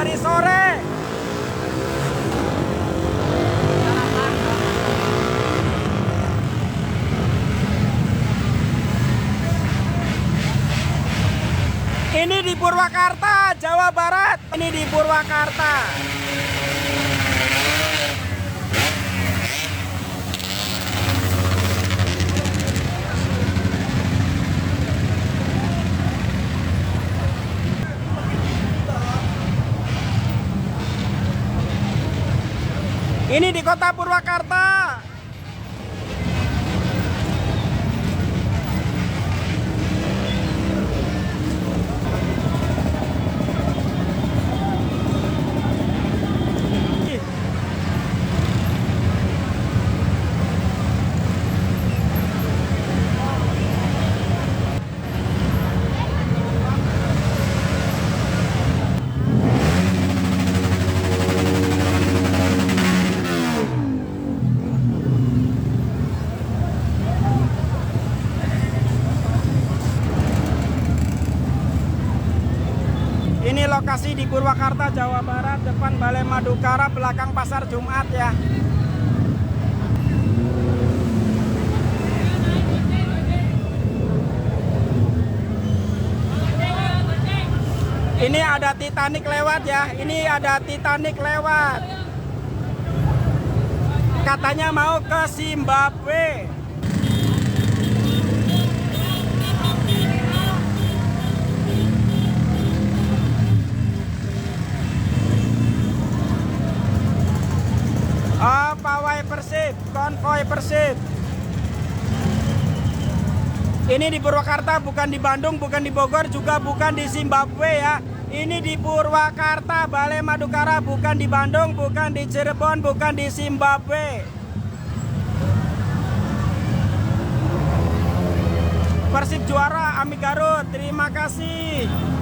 dari sore. Ini di Purwakarta, Jawa Barat. Ini di Purwakarta. Ini di kota Purwakarta. Ini lokasi di Purwakarta, Jawa Barat, depan Balai Madukara, belakang Pasar Jumat ya. Ini ada Titanic lewat ya. Ini ada Titanic lewat. Katanya mau ke Zimbabwe. Oh, pawai Persib, konvoi Persib. Ini di Purwakarta, bukan di Bandung, bukan di Bogor, juga bukan di Zimbabwe ya. Ini di Purwakarta, Balai Madukara, bukan di Bandung, bukan di Cirebon, bukan di Zimbabwe. Persib juara, Ami Garut, terima kasih.